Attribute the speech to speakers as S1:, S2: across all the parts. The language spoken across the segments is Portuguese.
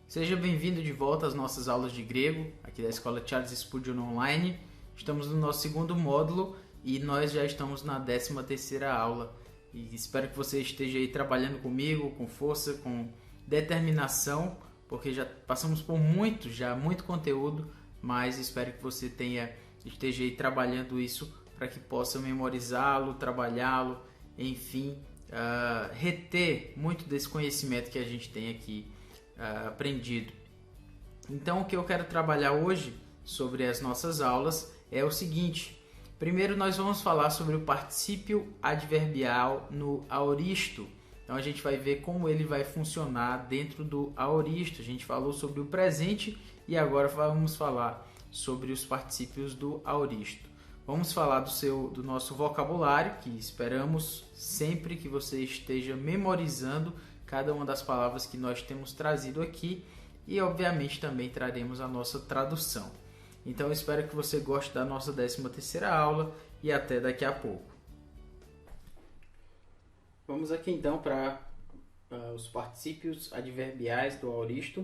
S1: Seja bem-vindo de volta às nossas aulas de grego, aqui da Escola Charles Spurgeon Online. Estamos no nosso segundo módulo e nós já estamos na 13ª aula. E espero que você esteja aí trabalhando comigo, com força, com determinação, porque já passamos por muito conteúdo, mas espero que você esteja aí trabalhando isso para que possa memorizá-lo, trabalhá-lo, enfim, reter muito desse conhecimento que a gente tem aqui aprendido. Então, o que eu quero trabalhar hoje sobre as nossas aulas é o seguinte. Primeiro, nós vamos falar sobre o particípio adverbial no aoristo. Então, a gente vai ver como ele vai funcionar dentro do aoristo. A gente falou sobre o presente e agora vamos falar sobre os particípios do aoristo. Vamos falar do nosso vocabulário, que esperamos sempre que você esteja memorizando cada uma das palavras que nós temos trazido aqui e, obviamente, também traremos a nossa tradução. Então, eu espero que você goste da nossa 13ª aula e até daqui a pouco. Vamos aqui, então, para os particípios adverbiais do aoristo,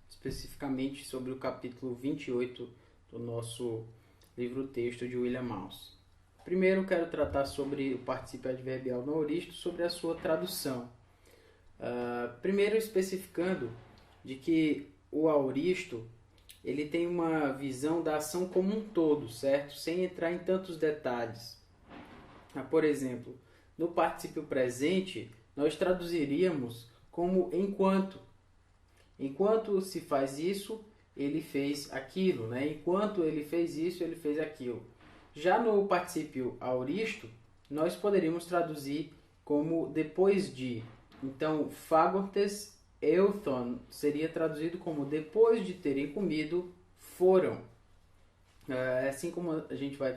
S1: especificamente sobre o capítulo 28 do nosso livro-texto de William Mouse. Primeiro, eu quero tratar sobre o particípio adverbial no aoristo, sobre a sua tradução. Primeiro, especificando de que o aoristo ele tem uma visão da ação como um todo, certo? Sem entrar em tantos detalhes. Por exemplo, no particípio presente, nós traduziríamos como enquanto. Enquanto se faz isso, ele fez aquilo, né? Enquanto ele fez isso, ele fez aquilo. Já no particípio aoristo, nós poderíamos traduzir como depois de. Então, fagortes euthon seria traduzido como depois de terem comido, foram. Assim como a gente vai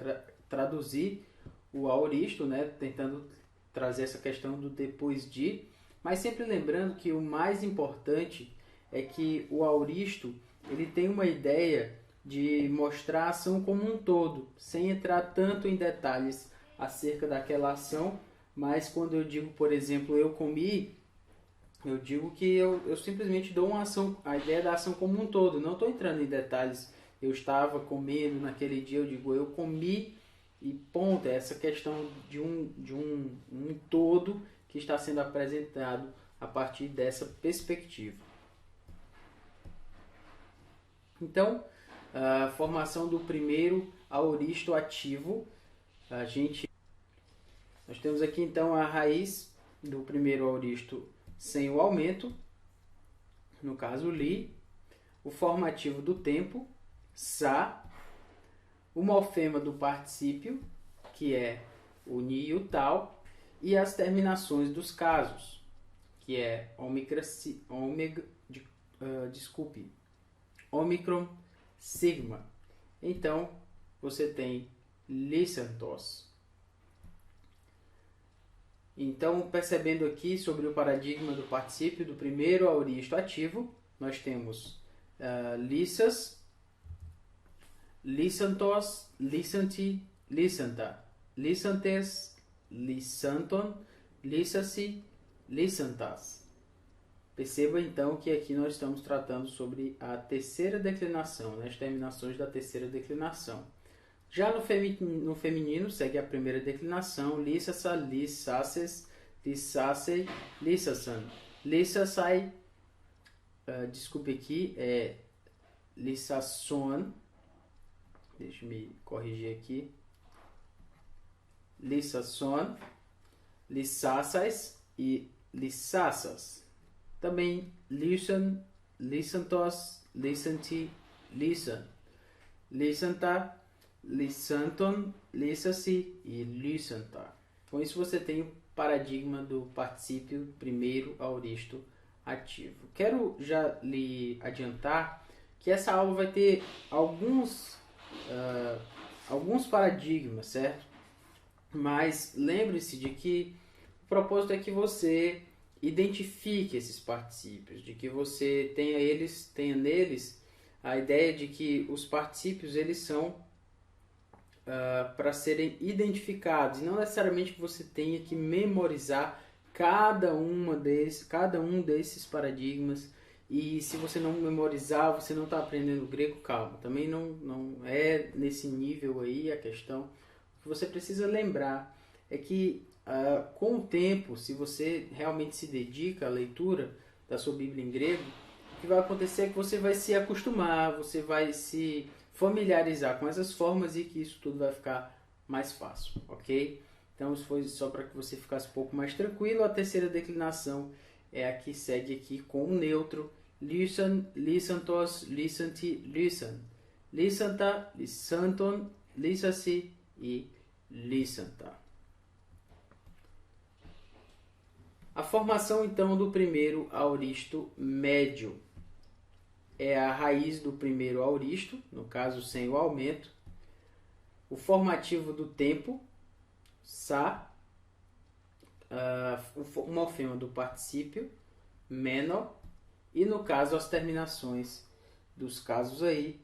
S1: traduzir o aoristo, né? Tentando trazer essa questão do depois de, mas sempre lembrando que o mais importante é que o aoristo ele tem uma ideia de mostrar a ação como um todo, sem entrar tanto em detalhes acerca daquela ação, mas quando eu digo, por exemplo, eu comi, eu digo que eu simplesmente dou a ideia da ação como um todo, não estou entrando em detalhes, eu estava comendo naquele dia, eu digo eu comi e ponto, é essa questão de um todo que está sendo apresentado a partir dessa perspectiva. Então, a formação do primeiro aoristo ativo, nós temos aqui então a raiz do primeiro aoristo sem o aumento, no caso li, o formativo do tempo, sa, o morfema do particípio, que é o ni e o tal, e as terminações dos casos, que é Omicron, sigma. Então, você tem lysanthos. Então, percebendo aqui sobre o paradigma do particípio do primeiro aoristo ativo, nós temos lysas, lysanthos, lysanti, lysantha, lysantes, lysanton, lysasi, lysanthas. Perceba então que aqui nós estamos tratando sobre a terceira declinação, né, as terminações da terceira declinação. Já no feminino segue a primeira declinação, lysasa, lysases, lysasei, lysasan. Lysasai, desculpe aqui, é lysasson, deixa eu me corrigir aqui, lysasson, lysasais e lysassas. Também lysan, lysanthos, lysanti, lysan, lysantha, lysanton, lysasi e lysantha. Com isso você tem o paradigma do particípio primeiro aoristo ativo. Quero já lhe adiantar que essa aula vai ter alguns paradigmas, certo? Mas lembre-se de que o propósito é que você identifique esses particípios, de que você tenha neles a ideia de que os particípios eles são para serem identificados, e não necessariamente que você tenha que memorizar cada um desses paradigmas
S2: E se você não memorizar, você não está aprendendo grego, calma. Também não é nesse nível aí a questão. O que você precisa lembrar é que com o tempo, se você realmente se dedica à leitura da sua Bíblia em grego, o que vai acontecer é que você vai se acostumar, você vai se familiarizar com essas formas e que isso tudo vai ficar mais fácil, ok? Então isso foi só para que você ficasse um pouco mais tranquilo. A terceira declinação é a que segue aqui com o neutro. Lysan, lysantos, lysanti, lysan. Lysanta, lysanton, lysasi e lysanta. A formação então do primeiro aoristo médio é a raiz do primeiro aoristo, no caso sem o aumento. O formativo do tempo, sa, o morfema do particípio, meno, e no caso as terminações dos casos aí,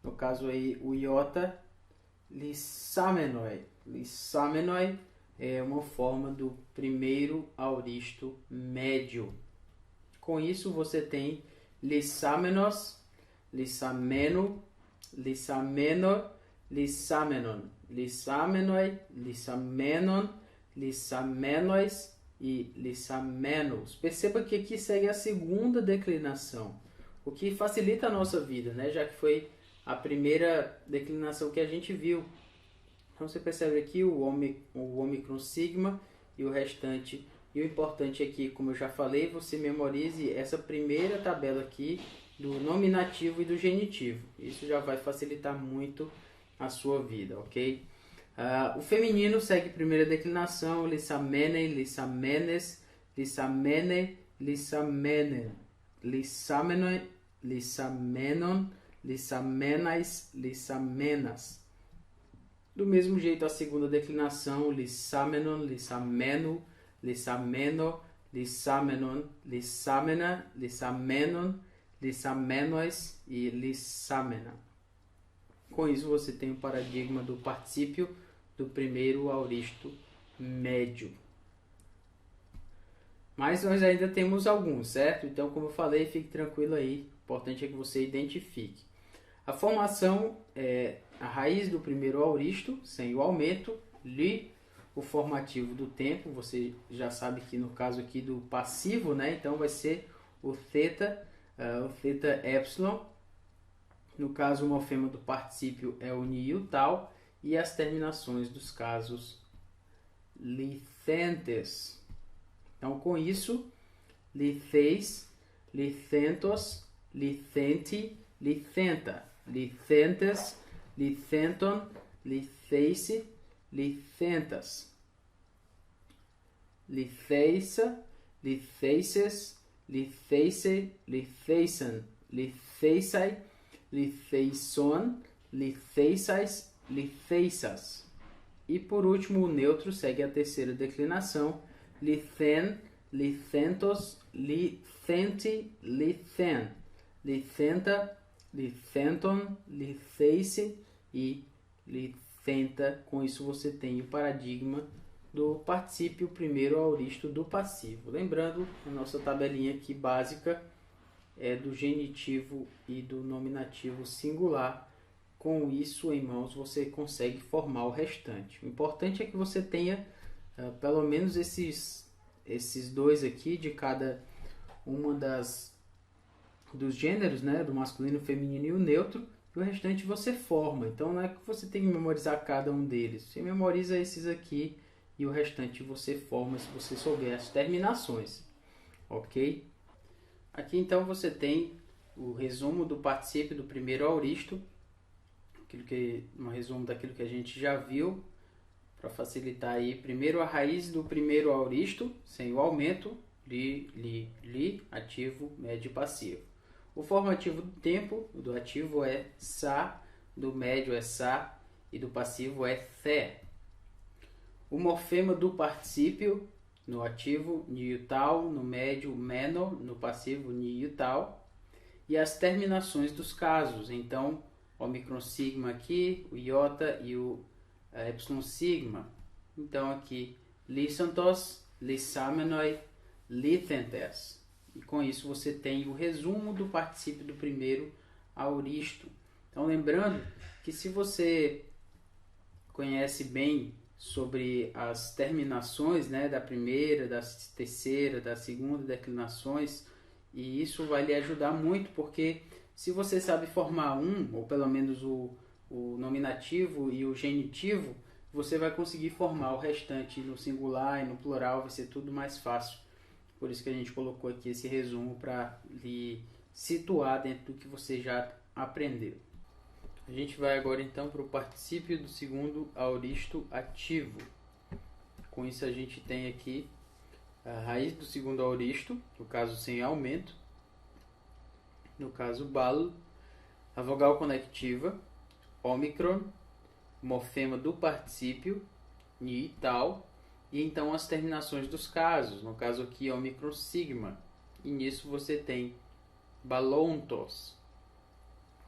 S2: no caso aí o iota, lissamenoi. Lissamenoi é uma forma do primeiro aoristo médio. Com isso você tem lissamenos, lissameno, lissameno, lissamenon, lissamenoi, lissamenon, lissamenois e lissamenos. Perceba que aqui segue a segunda declinação, o que facilita a nossa vida, né? Já que foi a primeira declinação que a gente viu. Então você percebe aqui o ômicron sigma e o restante. E o importante aqui, como eu já falei, você memorize essa primeira tabela aqui do nominativo e do genitivo. Isso já vai facilitar muito a sua vida, ok? O feminino segue primeira declinação, lissamene, lissamenes, lissamene, lissamenen, lissamene, lissamenon, lissamenais, lissamenas. Do mesmo jeito a segunda declinação, lissamenon, lissameno, lissameno, lissamenon, lissamena, lissamenon, lissamenois e lissamena. Com isso você tem o paradigma do particípio do primeiro aoristo médio. Mas nós ainda temos alguns, certo? Então, como eu falei, fique tranquilo aí. O importante é que você identifique. A formação é a raiz do primeiro aoristo, sem o aumento, li, o formativo do tempo. Você já sabe que no caso aqui do passivo, né? Então vai ser o θ epsilon. No caso, o morfema do particípio é o ni e o tal, e as terminações dos casos licentes. Então, com isso, litheis, lithentos, lithenti, lithenta, lithentes, lithenton, litheise, lithentas, litheisa, litheises, litheise, litheisen, litheisai, litheison, litheisais, litheisas. E por último, o neutro segue a terceira declinação, lithen, lithentos, lithenti, lithen, lithenta, lithenton, litheise e lithenta. Com isso você tem o paradigma do particípio primeiro aoristo do passivo. Lembrando, a nossa tabelinha aqui básica é do genitivo e do nominativo singular. Com isso em mãos você consegue formar o restante. O importante é que você tenha pelo menos esses dois aqui de cada uma dos gêneros, né? Do masculino, feminino e o neutro. E o restante você forma. Então não é que você tem que memorizar cada um deles. Você memoriza esses aqui e o restante você forma se você souber as terminações. Ok? Aqui então você tem o resumo do particípio do primeiro aoristo, um resumo daquilo que a gente já viu, para facilitar aí. Primeiro a raiz do primeiro aoristo, sem o aumento, li, ativo, médio e passivo. O formativo do tempo, do ativo é sa, do médio é sa e do passivo é the. O morfema do particípio, no ativo, ni tal, no médio, meno, no passivo, ni tal. E as terminações dos casos, então, ômicron sigma aqui, o iota e o epsilon sigma. Então aqui, lissantos, lissamenoi, lithentes,
S1: E com isso você tem o resumo do particípio do primeiro aoristo. Então lembrando que se você conhece bem sobre as terminações, né, da primeira, da terceira, da segunda declinações, e isso vai lhe ajudar muito, porque se você sabe formar ou pelo menos o nominativo e o genitivo, você vai conseguir formar o restante no singular e no plural, vai ser tudo mais fácil. Por isso que a gente colocou aqui esse resumo para lhe situar dentro do que você já aprendeu. A gente vai agora então para o particípio do segundo aoristo ativo. Com isso a gente tem aqui a raiz do segundo aoristo, no caso sem aumento, no caso bal, a vogal conectiva, ômicron, morfema do particípio, ni e tal, e então as terminações dos casos, no caso aqui ômicron sigma, e nisso você tem balontos,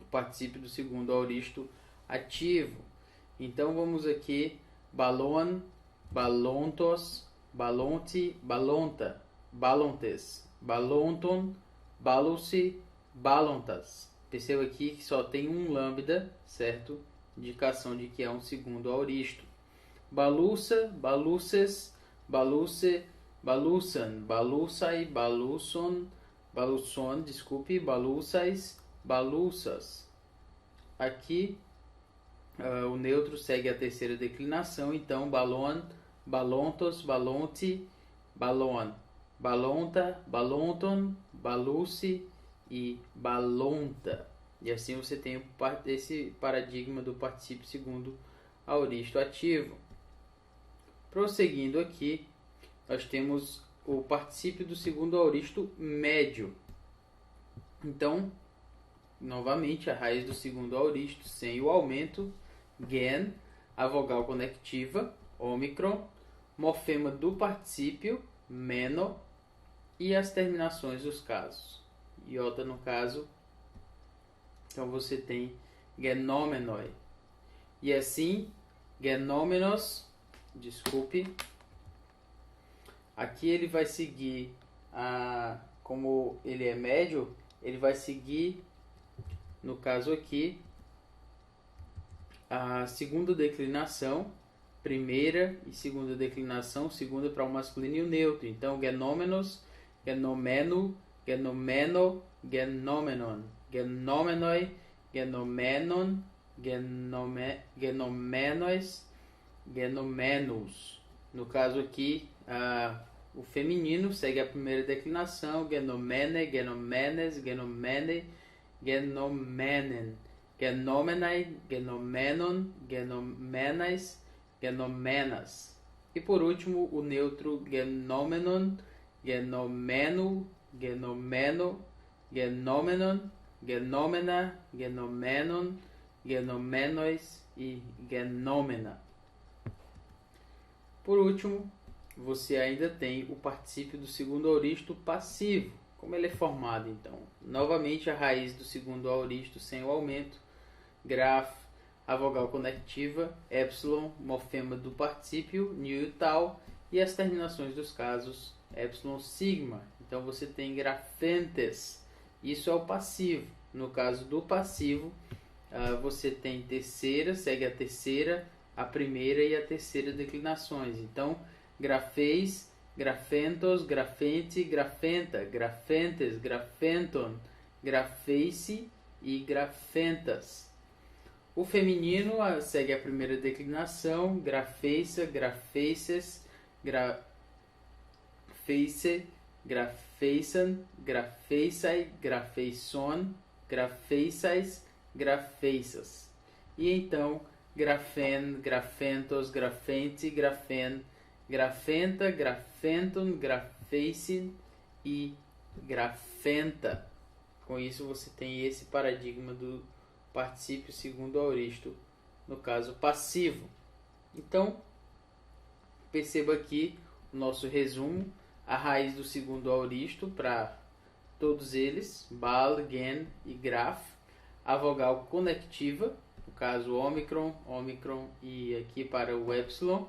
S1: o particípio do segundo aoristo ativo. Então vamos aqui balon, balontos, balonte, balonta, balontes, balonton, baluci, balontas. Perceba aqui que só tem um lambda, certo? Indicação de que é um segundo aoristo. Baluça, baluces, baluce, baluçan, baluçai, baluçon, baluçon, desculpe, baluçais, baluças. Aqui o neutro segue a terceira declinação, então balon, balontos, balonte, balon, balonta, balonton, baluce e balonta. E assim você tem esse paradigma do particípio segundo aoristo ativo. Prosseguindo aqui, nós temos o particípio do segundo aoristo médio. Então, novamente, a raiz do segundo aoristo sem o aumento, gen, a vogal conectiva, ômicron, morfema do particípio, meno, e as terminações dos casos. Iota no caso, então você tem genomenoi. E assim, genômenos, desculpe, aqui ele vai seguir, como ele é médio, ele vai seguir, no caso aqui, a segunda declinação, primeira e segunda declinação, segunda para o masculino e o neutro. Então, genômenos, genomeno, genomeno, genomenon, genomenoi, genomenon, genomenos, genomenos. No caso aqui, o feminino segue a primeira declinação, genomene, genomenes, genomene, genomenen, genomenai, genomenon, genomenais, genomenas. E por último, o neutro genomenon, genomeno, genomeno, genomenon, genomena, genomenon, genomenois e genomena. Por último, você ainda tem o particípio do segundo aoristo passivo. Como ele é formado, então? Novamente, a raiz do segundo aoristo sem o aumento, graf, a vogal conectiva, epsilon, morfema do particípio, new e tal, e as terminações dos casos, epsilon, sigma. Então você tem grafentes. Isso é o passivo. No caso do passivo, você tem terceira, segue a terceira, a primeira e a terceira declinações. Então, grafeis, grafentos, grafente, grafenta, grafentes, grafenton, grafeice e grafentas. O feminino segue a primeira declinação, grafeiça, grafeices, grafeice, grafeiçan, grafeiçai, grafeiçon, grafeiçais, grafeiças. E então, grafen, grafentos, grafente, grafen, grafenta, grafenton, grafeicin e grafenta. Com isso você tem esse paradigma do particípio segundo aoristo, no caso passivo. Então, perceba aqui o nosso resumo, a raiz do segundo aoristo para todos eles, bal, gen e graf, a vogal conectiva, no caso ômicron, ômicron e aqui para o epsilon,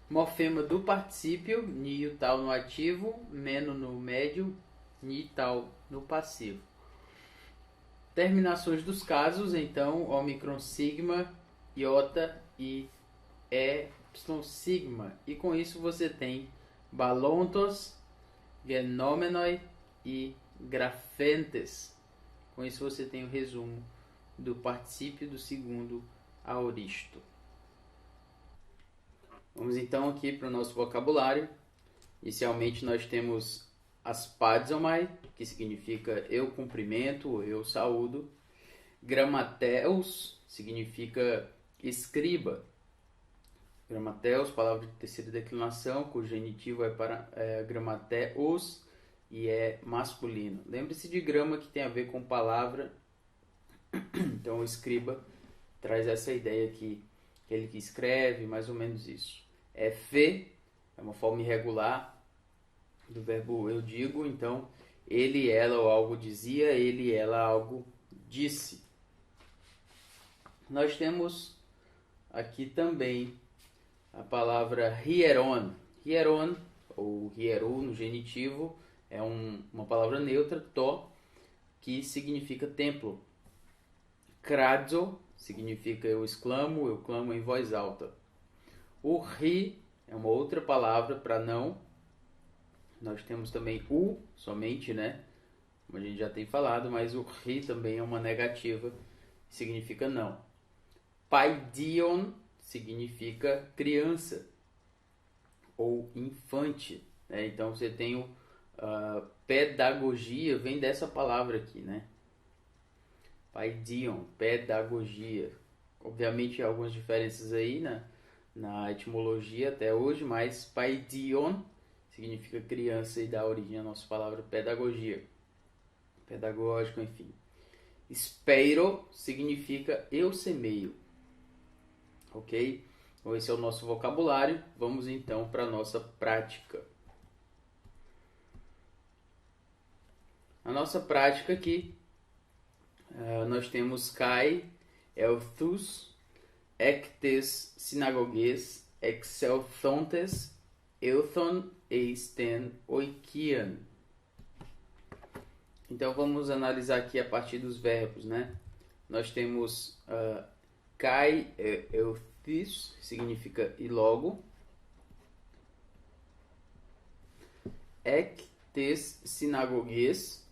S1: morfema do particípio, ni e tal no ativo, meno no médio e tal no passivo. Terminações dos casos, então, Ômicron sigma, iota e epsilon sigma. E com isso você tem balontos, genomenoi e grafentes. Com isso você tem o resumo do particípio do segundo aoristo. Vamos então aqui para o nosso vocabulário. Inicialmente nós temos aspadzomai, que significa eu cumprimento, eu saúdo. Gramateus significa escriba. Gramateus, palavra de terceira declinação, cujo genitivo é gramateus e é masculino. Lembre-se de grama, que tem a ver com palavra. Então o escriba traz essa ideia aqui, que ele que escreve, mais ou menos isso. É fe, é uma forma irregular do verbo eu digo, então ele, ela ou algo dizia, ele, ela, algo disse. Nós temos aqui também a palavra hieron. Hieron, ou hieru no genitivo, é uma palavra neutra, to, que significa templo. Kradzo significa eu exclamo, eu clamo em voz alta. O ri é uma outra palavra para não. Nós temos também o, somente, né? Como a gente já tem falado, mas o ri também é uma negativa, significa não. Paidion significa criança ou infante, né? Então você tem pedagogia, vem dessa palavra aqui, né? Paidion, pedagogia. Obviamente há algumas diferenças aí na etimologia até hoje, mas paidion significa criança e dá origem à nossa palavra pedagogia. Pedagógico, enfim. Speiro significa eu semeio. Ok? Então esse é o nosso vocabulário. Vamos então para a nossa prática. A nossa prática aqui, nós temos kai, elthus, ectes sinagogues, exelthontes, euthon, eisten, oikian. Então vamos analisar aqui a partir dos verbos, né? Nós temos kai, euthus, significa e logo. Ectes sinagogues,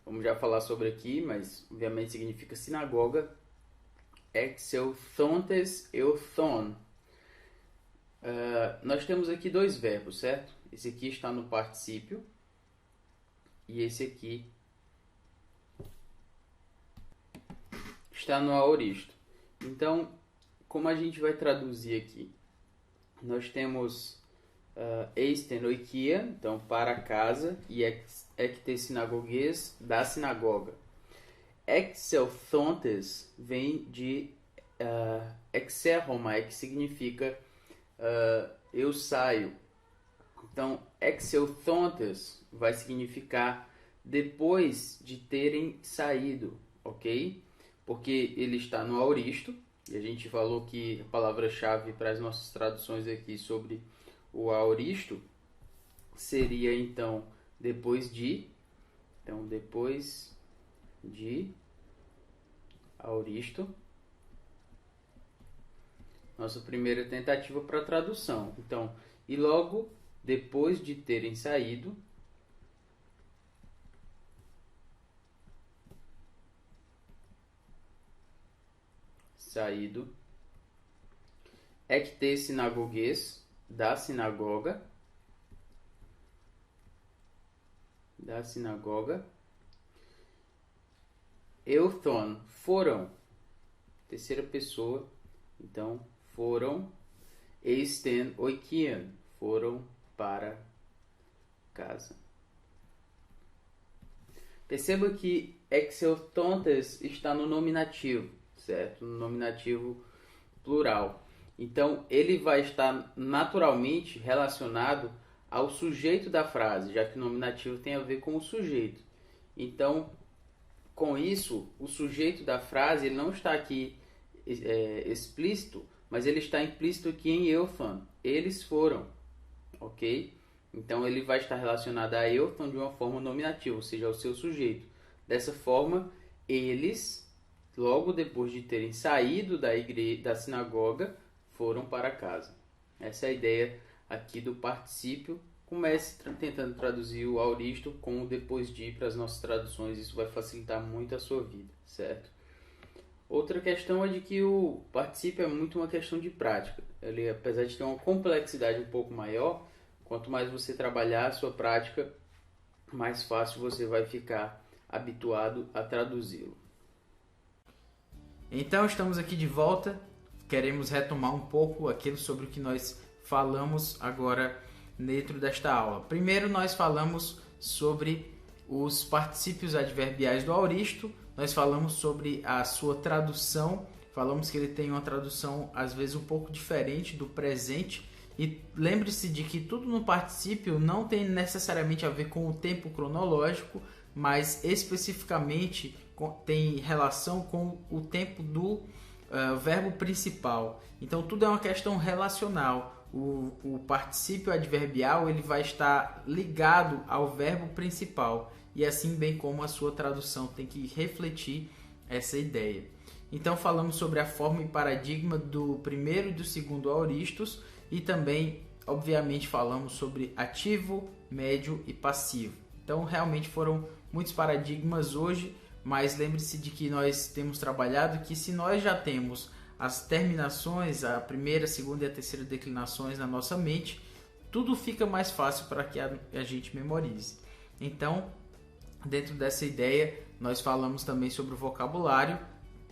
S1: vamos já falar sobre aqui, mas obviamente significa sinagoga. Exelthontes, euthon. Nós temos aqui dois verbos, certo? Esse aqui está no particípio e esse aqui está no aoristo. Então, como a gente vai traduzir aqui? Nós temos eisten oikia, então para casa, e ectes sinagogues, da sinagoga. Exelthontes vem de exerhomai, que significa eu saio. Então, exelthontes vai significar depois de terem saído, ok? Porque ele está no aoristo, e a gente falou que a palavra-chave para as nossas traduções aqui sobre o aoristo seria, então, depois de. Então, depois de aoristo. Nossa primeira tentativa para tradução. Então, e logo depois de terem saído. Ectes sinagogues, da sinagoga. Euthon, foram. Terceira pessoa. Então, foram. Eisten oikian, foram para casa. Perceba que exelthontes está no nominativo, certo? No nominativo plural. Então, ele vai estar naturalmente relacionado ao sujeito da frase, já que o nominativo tem a ver com o sujeito. Então, com isso, o sujeito da frase ele não está aqui explícito, mas ele está implícito aqui em euthon. Eles foram, ok?
S2: Então ele vai estar relacionado a euthon de uma forma nominativa, ou seja, ao seu sujeito. Dessa forma, eles, logo depois de terem saído da sinagoga, foram para casa. Essa é a ideia aqui do particípio. Comece tentando traduzir o auristo com o depois de para as nossas traduções. Isso vai facilitar muito a sua vida, certo? Outra questão é de que o particípio é muito uma questão de prática. Ele, apesar de ter uma complexidade um pouco maior, quanto mais você trabalhar a sua prática, mais fácil você vai ficar habituado a traduzi-lo.
S1: Então estamos aqui de volta. Queremos retomar um pouco aquilo sobre o que nós falamos agora dentro desta aula. Primeiro nós falamos sobre os particípios adverbiais do auristo. Nós falamos sobre a sua tradução. Falamos que ele tem uma tradução às vezes um pouco diferente do presente. E lembre-se de que tudo no particípio não tem necessariamente a ver com o tempo cronológico, mas especificamente tem relação com o tempo do verbo principal. Então tudo é uma questão relacional. O particípio adverbial ele vai estar ligado ao verbo principal e assim bem como a sua tradução tem que refletir essa ideia. Então falamos sobre a forma e paradigma do primeiro e do segundo auristos e também, obviamente, falamos sobre ativo, médio e passivo. Então realmente foram muitos paradigmas hoje, mas lembre-se de que nós temos trabalhado que se nós já temos as terminações, a primeira, a segunda e a terceira declinações na nossa mente, tudo fica mais fácil para que a gente memorize. Então, dentro dessa ideia, nós falamos também sobre o vocabulário.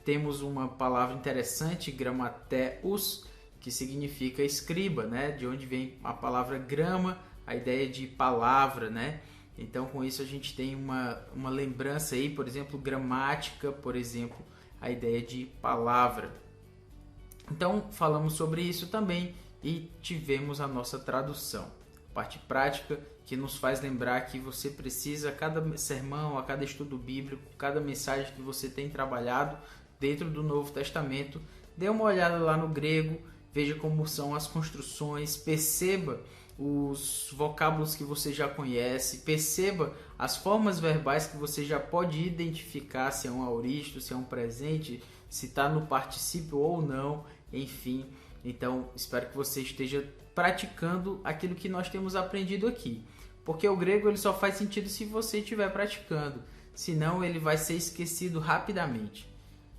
S1: Temos uma palavra interessante, gramateus, que significa escriba, né? De onde vem a palavra grama, a ideia de palavra, né? Então, com isso a gente tem uma lembrança aí, por exemplo, gramática, por exemplo, a ideia de palavra. Então, falamos sobre isso também e tivemos a nossa tradução. Parte prática que nos faz lembrar que você precisa, a cada sermão, a cada estudo bíblico, cada mensagem que você tem trabalhado dentro do Novo Testamento, dê uma olhada lá no grego, veja como são as construções, perceba os vocábulos que você já conhece, perceba as formas verbais que você já pode identificar se é um auristo, se é um presente, se está no particípio ou não, enfim. Então, espero que você esteja praticando aquilo que nós temos aprendido aqui. Porque o grego ele só faz sentido se você estiver praticando, senão ele vai ser esquecido rapidamente.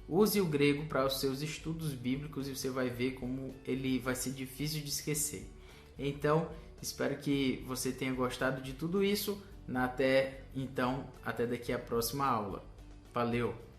S1: Use o grego para os seus estudos bíblicos e você vai ver como ele vai ser difícil de esquecer. Então, espero que você tenha gostado de tudo isso. Até daqui a próxima aula. Valeu!